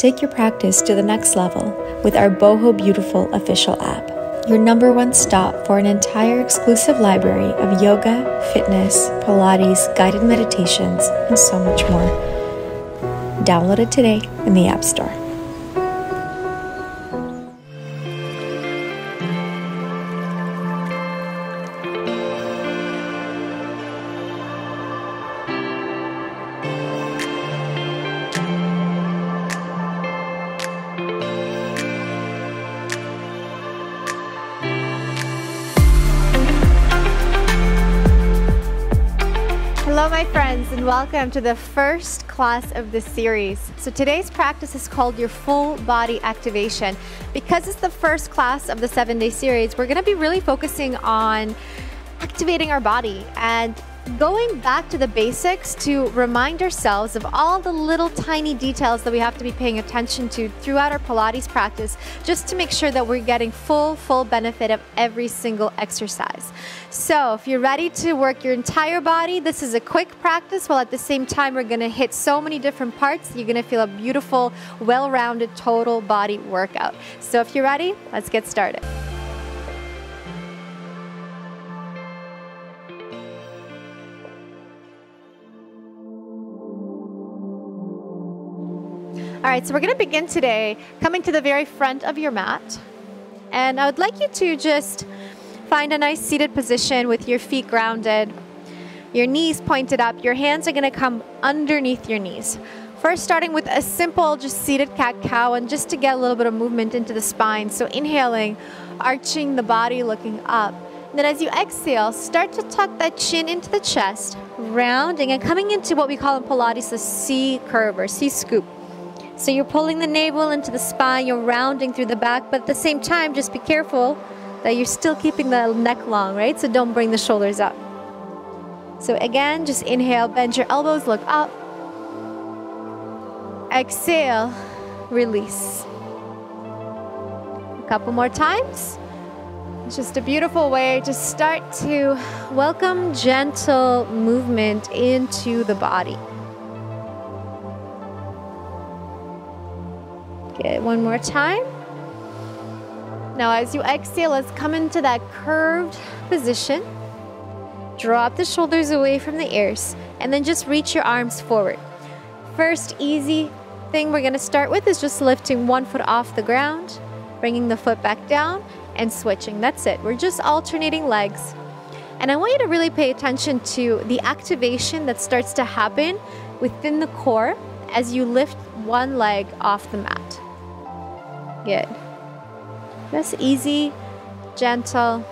Take your practice to the next level with our Boho Beautiful official app, your #1 stop for an entire exclusive library of yoga, fitness, Pilates, guided meditations, and so much more. Download it today in the App Store. Hello my friends, and welcome to the first class of this series. So today's practice is called your full body activation. Because it's the first class of the 7-day series, we're going to be really focusing on activating our body and going back to the basics to remind ourselves of all the little tiny details that we have to be paying attention to throughout our Pilates practice, just to make sure that we're getting full benefit of every single exercise. So if you're ready to work your entire body, this is a quick practice, while at the same time we're going to hit so many different parts. You're going to feel a beautiful, well-rounded total body workout. So if you're ready, let's get started. All right, so we're going to begin today coming to the very front of your mat. And I would like you to just find a nice seated position with your feet grounded, your knees pointed up. Your hands are going to come underneath your knees. First, starting with a simple just seated cat-cow, and just to get a little bit of movement into the spine. So inhaling, arching the body, looking up. And then as you exhale, start to tuck that chin into the chest, rounding and coming into what we call in Pilates the C curve or C scoop. So you're pulling the navel into the spine, you're rounding through the back, but at the same time, just be careful that you're still keeping the neck long, right? So don't bring the shoulders up. So again, just inhale, bend your elbows, look up. Exhale, release. A couple more times. It's just a beautiful way to start to welcome gentle movement into the body. Good, one more time. Now as you exhale, let's come into that curved position. Drop the shoulders away from the ears, and then just reach your arms forward. First easy thing we're going to start with is just lifting one foot off the ground, bringing the foot back down, and switching. That's it. We're just alternating legs. And I want you to really pay attention to the activation that starts to happen within the core as you lift one leg off the mat. Good. That's easy, gentle.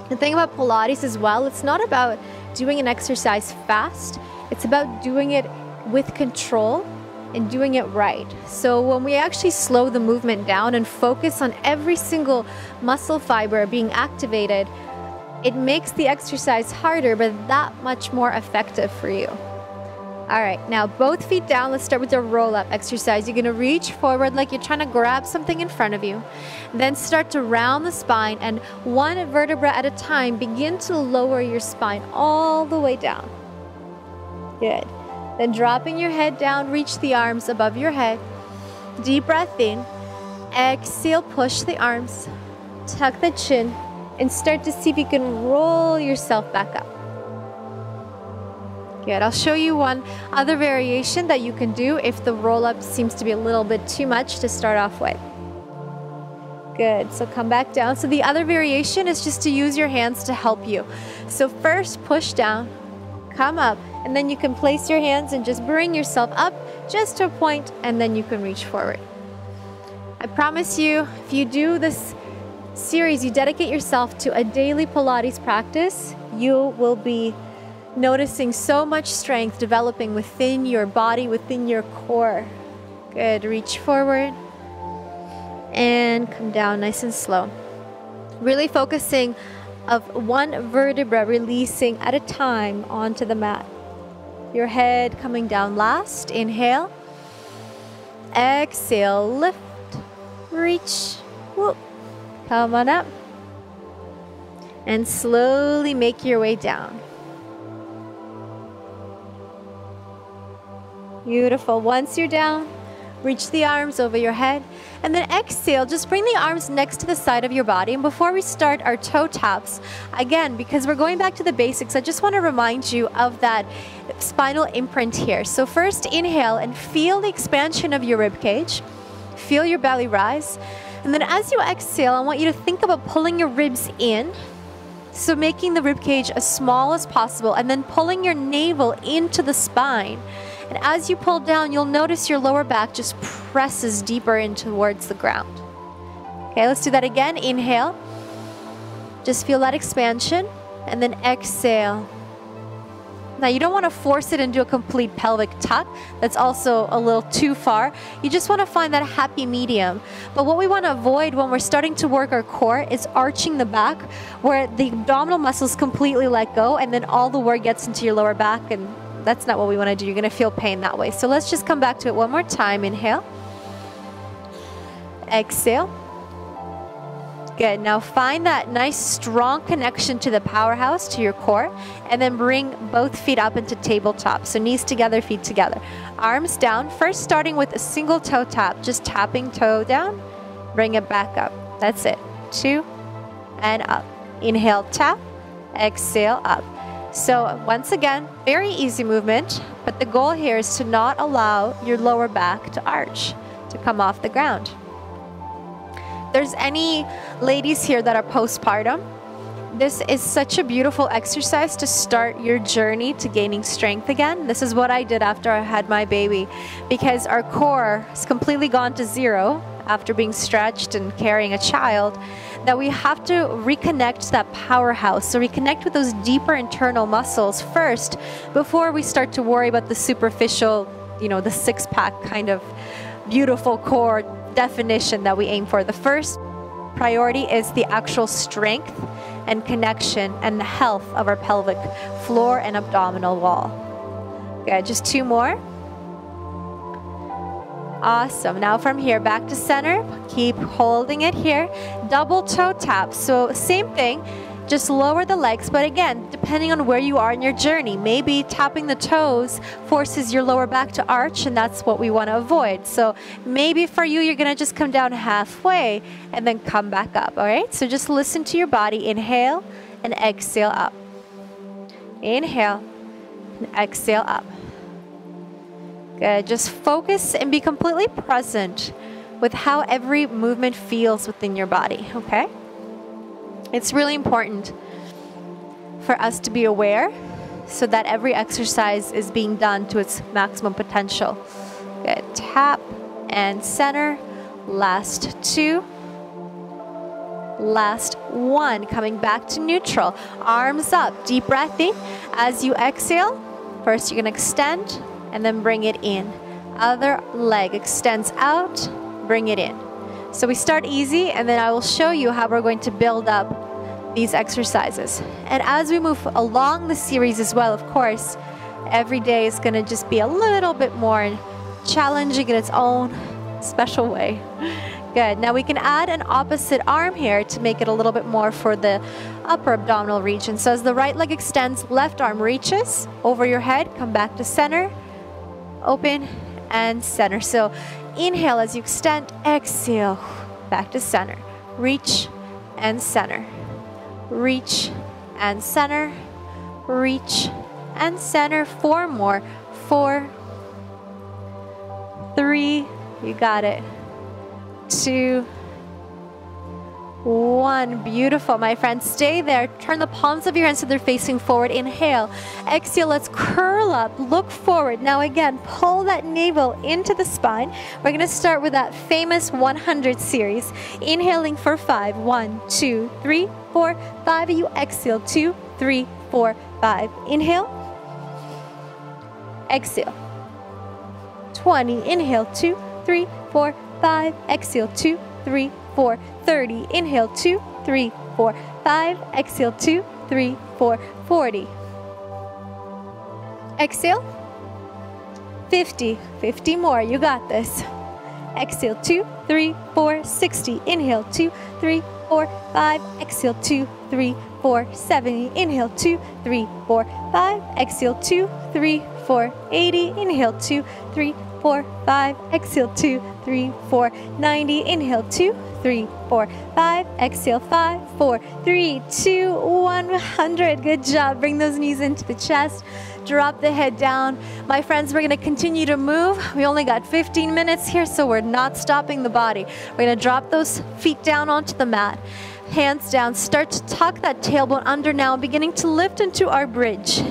The thing about Pilates as well, it's not about doing an exercise fast. It's about doing it with control and doing it right. So when we actually slow the movement down and focus on every single muscle fiber being activated, it makes the exercise harder, but that much more effective for you. All right, now both feet down. Let's start with the roll-up exercise. You're gonna reach forward like you're trying to grab something in front of you. Then start to round the spine, and one vertebra at a time, begin to lower your spine all the way down. Good. Then dropping your head down, reach the arms above your head. Deep breath in. Exhale, push the arms. Tuck the chin, and start to see if you can roll yourself back up. Good. I'll show you one other variation that you can do if the roll-up seems to be a little bit too much to start off with. Good. So come back down. So the other variation is just to use your hands to help you. So first push down, come up, and then you can place your hands and just bring yourself up just to a point, and then you can reach forward. I promise you, if you do this series, you dedicate yourself to a daily Pilates practice, you will be noticing so much strength developing within your body, within your core. Good. Reach forward and come down nice and slow. Really focusing of one vertebra releasing at a time onto the mat. Your head coming down last. Inhale. Exhale. Lift. Reach. Whoop. Come on up. And slowly make your way down. Beautiful. Once you're down, Reach the arms over your head. And then exhale, just bring the arms next to the side of your body. And before we start our toe taps, again, because we're going back to the basics, I just want to remind you of that spinal imprint here. So first inhale and feel the expansion of your rib cage. Feel your belly rise. And then as you exhale, I want you to think about pulling your ribs in. So making the rib cage as small as possible and then pulling your navel into the spine. And as you pull down, you'll notice your lower back just presses deeper in towards the ground. Okay, let's do that again. Inhale. Just feel that expansion. And then exhale. Now, you don't want to force it into a complete pelvic tuck. That's also a little too far. You just want to find that happy medium. But what we want to avoid when we're starting to work our core is arching the back, where the abdominal muscles completely let go and then all the work gets into your lower back, and that's not what we want to do. You're going to feel pain that way. So let's just come back to it one more time. Inhale. Exhale. Good. Now find that nice strong connection to the powerhouse, to your core, and then bring both feet up into tabletop. So knees together, feet together. Arms down. First starting with a single toe tap, just tapping toe down. Bring it back up. That's it. 2 and up. Inhale, tap. Exhale, up. So once again, very easy movement, but the goal here is to not allow your lower back to arch, to come off the ground. There's any ladies here that are postpartum, this is such a beautiful exercise to start your journey to gaining strength again. This is what I did after I had my baby, because our core has completely gone to zero after being stretched and carrying a child, that we have to reconnect to that powerhouse. So reconnect with those deeper internal muscles first before we start to worry about the superficial, you know, the six-pack kind of beautiful core definition that we aim for. The first priority is the actual strength and connection and the health of our pelvic floor and abdominal wall. Good, just 2 more. Awesome. Now from here, back to center. Keep holding it here. Double toe tap. So same thing, just lower the legs. But again, depending on where you are in your journey, maybe tapping the toes forces your lower back to arch, and that's what we want to avoid. So maybe for you, you're going to just come down halfway and then come back up. All right. So just listen to your body. Inhale and exhale up. Inhale and exhale up. Good. Just focus and be completely present with how every movement feels within your body, okay? It's really important for us to be aware so that every exercise is being done to its maximum potential. Good. Tap and center. Last 2. Last 1. Coming back to neutral. Arms up. Deep breath in. As you exhale, first you're going to extend and then bring it in. Other leg extends out, bring it in. So we start easy, and then I will show you how we're going to build up these exercises. And as we move along the series as well, of course, every day is going to just be a little bit more challenging in its own special way. Good. Now we can add an opposite arm here to make it a little bit more for the upper abdominal region. So as the right leg extends, left arm reaches over your head, come back to center, open and center. So inhale as you extend, exhale, back to center. Reach and center. Reach and center. Reach and center. 4 more. 4, 3, you got it. 2, 1. Beautiful, my friends. Stay there. Turn the palms of your hands so they're facing forward. Inhale. Exhale. Let's curl up. Look forward. Now again, pull that navel into the spine. We're going to start with that famous 100 series. Inhaling for 5. 1, 2, 3, 4, 5. You exhale. 2, 3, 4, 5. Inhale. Exhale. 20. Inhale. 2, 3, 4, 5. Exhale. 2, 3, 4, 30. Inhale, 2, 3, 4, 5. Exhale, 2, 3, 4, 40. Exhale, 50. 50 more. You got this. Exhale, 2, 3, 4, 60. Inhale, 2, 3, 4, 5. Exhale, 2, 3, 4, 70. Inhale, 2, 3, 4, 5. Exhale, 2, 3, 4, 80. Inhale, 2, 3, 4, 5. Exhale, 2, 3, 4. 90. Inhale, 2, 3, 4, 5. Exhale, 5, 4, 3, 2, 100. Good job. Bring those knees into the chest. Drop the head down. My friends, we're going to continue to move. We only got 15 minutes here, so we're not stopping the body. We're going to drop those feet down onto the mat. Hands down. Start to tuck that tailbone under now, beginning to lift into our bridge.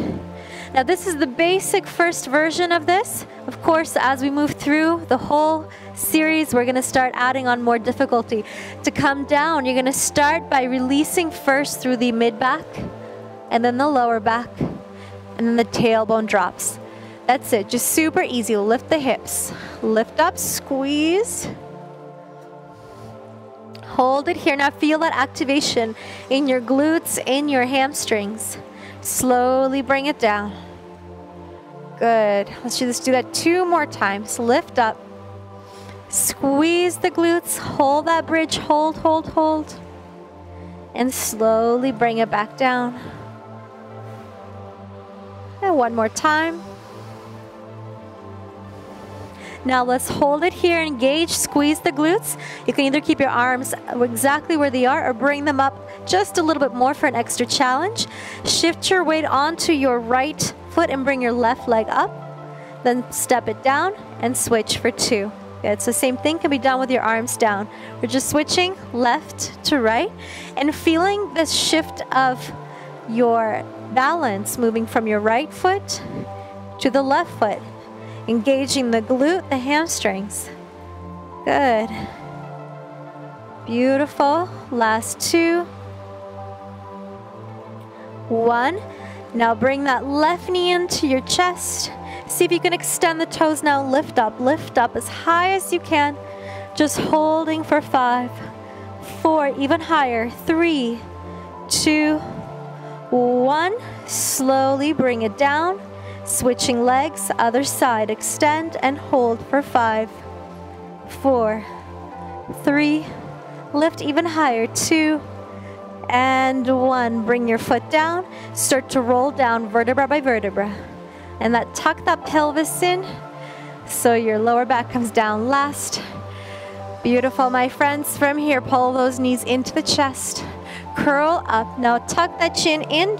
Now, this is the basic first version of this. Of course, as we move through the whole series, we're going to start adding on more difficulty. To come down, you're going to start by releasing first through the mid-back, and then the lower back, and then the tailbone drops. That's it. Just super easy. Lift the hips. Lift up, squeeze. Hold it here. Now feel that activation in your glutes, in your hamstrings. Slowly bring it down. Good. Let's just do that 2 more times. Lift up. Squeeze the glutes. Hold that bridge. Hold, hold, hold. And slowly bring it back down. And 1 more time. Now let's hold it here, engage, squeeze the glutes. You can either keep your arms exactly where they are or bring them up just a little bit more for an extra challenge. Shift your weight onto your right foot and bring your left leg up. Then step it down and switch for 2. Good. So same thing can be done with your arms down. We're just switching left to right and feeling this shift of your balance moving from your right foot to the left foot. Engaging the glute, the hamstrings. Good. Beautiful. Last 2. 1. Now bring that left knee into your chest. See if you can extend the toes now. Lift up as high as you can. Just holding for 5, 4, even higher. 3, 2, 1. Slowly bring it down. Switching legs, other side. Extend and hold for 5, 4, 3. Lift even higher. 2 and 1. Bring your foot down. Start to roll down vertebra by vertebra. And tuck that pelvis in so your lower back comes down last. Beautiful, my friends. From here, pull those knees into the chest. Curl up. Now tuck that chin in.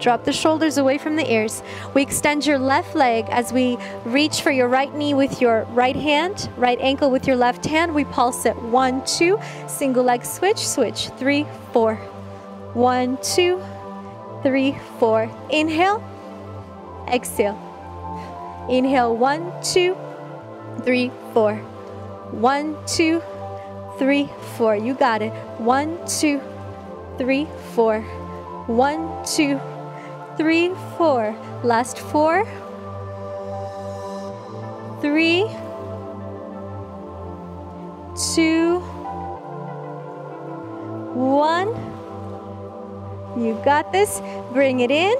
Drop the shoulders away from the ears. We extend your left leg as we reach for your right knee with your right hand, right ankle with your left hand. We pulse it. 1, 2, single leg switch, switch. 3, 4. 1, 2, 3, 4. Inhale, exhale. Inhale, 1, 2, 3, 4. 1, 2, 3, 4. You got it. 1, 2, 3, 4. 1, 2, 3, 4. Last 4, 3, 2, 1. You got this. Bring it in.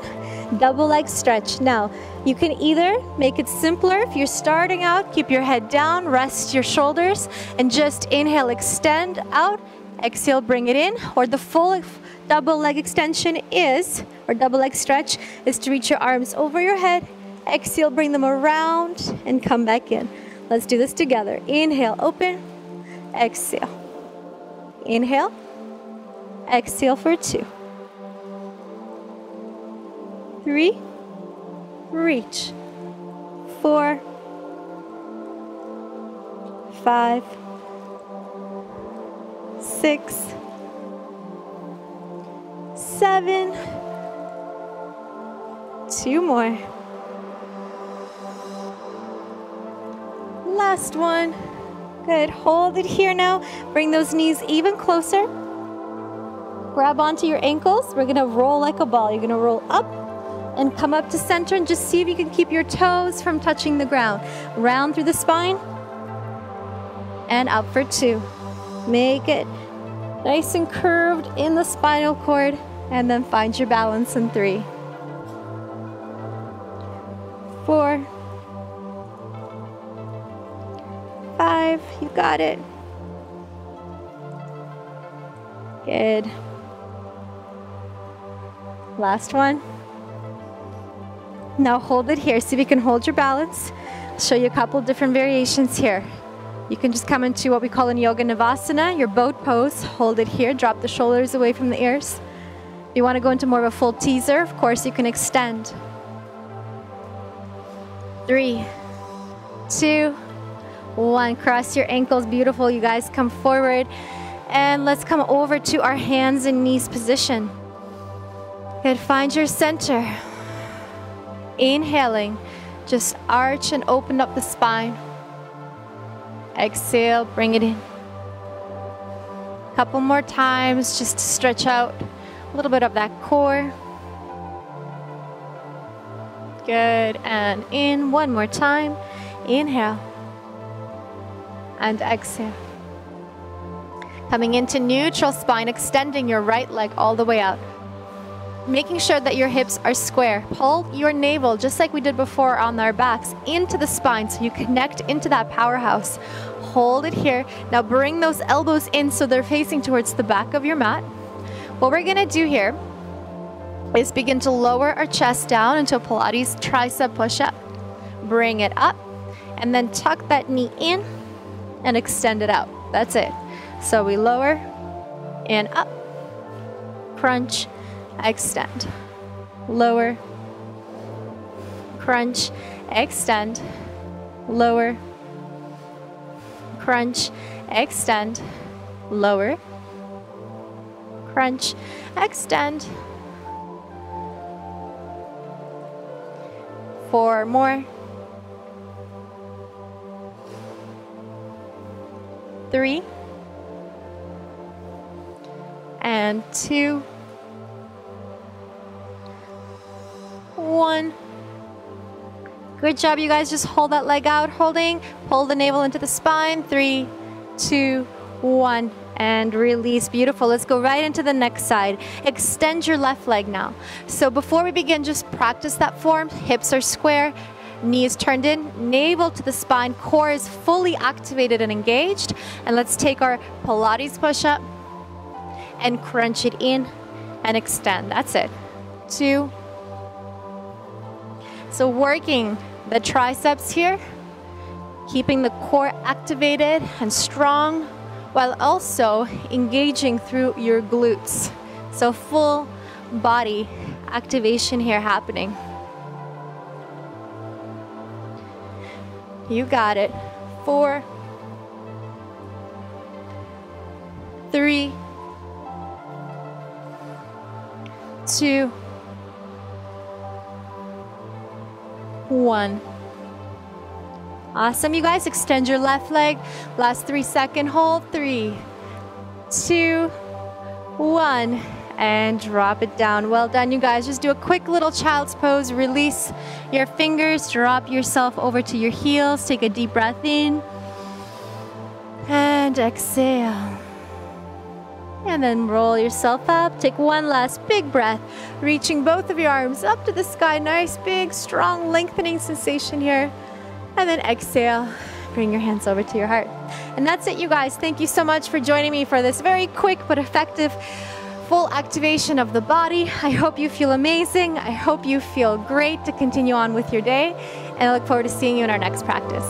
Double leg stretch. Now, you can either make it simpler. If you're starting out, keep your head down, rest your shoulders, and just inhale, extend out. Exhale, bring it in. Or the full double leg extension is, or double leg stretch, is to reach your arms over your head. Exhale, bring them around and come back in. Let's do this together. Inhale, open. Exhale. Inhale. Exhale for 2. 3. Reach. 4. 5. 6. 7. 2 more. Last one. Good. Hold it here now. Bring those knees even closer. Grab onto your ankles. We're going to roll like a ball. You're going to roll up and come up to center and just see if you can keep your toes from touching the ground. Round through the spine and up for 2. Make it nice and curved in the spinal cord, and then find your balance in 3, 4, 5. You got it. Good. Last one. Now hold it here. See if you can hold your balance. Show you a couple different variations here. You can just come into what we call in yoga Navasana, your boat pose. Hold it here, drop the shoulders away from the ears. If you want to go into more of a full teaser, of course, you can extend. 3, 2, 1. Cross your ankles. Beautiful. You guys come forward. And let's come over to our hands and knees position. Good. Find your center. Inhaling. Just arch and open up the spine. Exhale. Bring it in. Couple more times just to stretch out a little bit of that core. Good. And in one more time. Inhale. And exhale. Coming into neutral spine, extending your right leg all the way out. Making sure that your hips are square. Pull your navel, just like we did before on our backs, into the spine so you connect into that powerhouse. Hold it here. Now bring those elbows in so they're facing towards the back of your mat. What we're gonna do here is begin to lower our chest down into a Pilates tricep push-up. Bring it up, and then tuck that knee in and extend it out. That's it. So we lower and up, crunch, extend, lower, crunch, extend, lower, crunch, extend, lower, crunch, extend. 4 more. 3 and 2, 1. Good job, you guys. Just hold that leg out, holding. Pull the navel into the spine. 3, 2, 1. And release. Beautiful. Let's go right into the next side. Extend your left leg now. So before we begin, just practice that form. Hips are square. Knees turned in, navel to the spine, core is fully activated and engaged. And let's take our Pilates push-up and crunch it in and extend. That's it. 2. So working the triceps here, keeping the core activated and strong while also engaging through your glutes. So full body activation here happening. You got it. 4, 3, 2, 1. Awesome, you guys. Extend your left leg. Last 3-second hold. 3, 2, 1. And drop it down. Well done, you guys. Just do a quick little child's pose. Release your fingers. Drop yourself over to your heels. Take a deep breath in. And exhale. And then roll yourself up. Take one last big breath. Reaching both of your arms up to the sky. Nice, big, strong, lengthening sensation here. And then exhale. Bring your hands over to your heart. And that's it, you guys. Thank you so much for joining me for this very quick but effective full activation of the body. I hope you feel amazing. I hope you feel great to continue on with your day. And I look forward to seeing you in our next practice.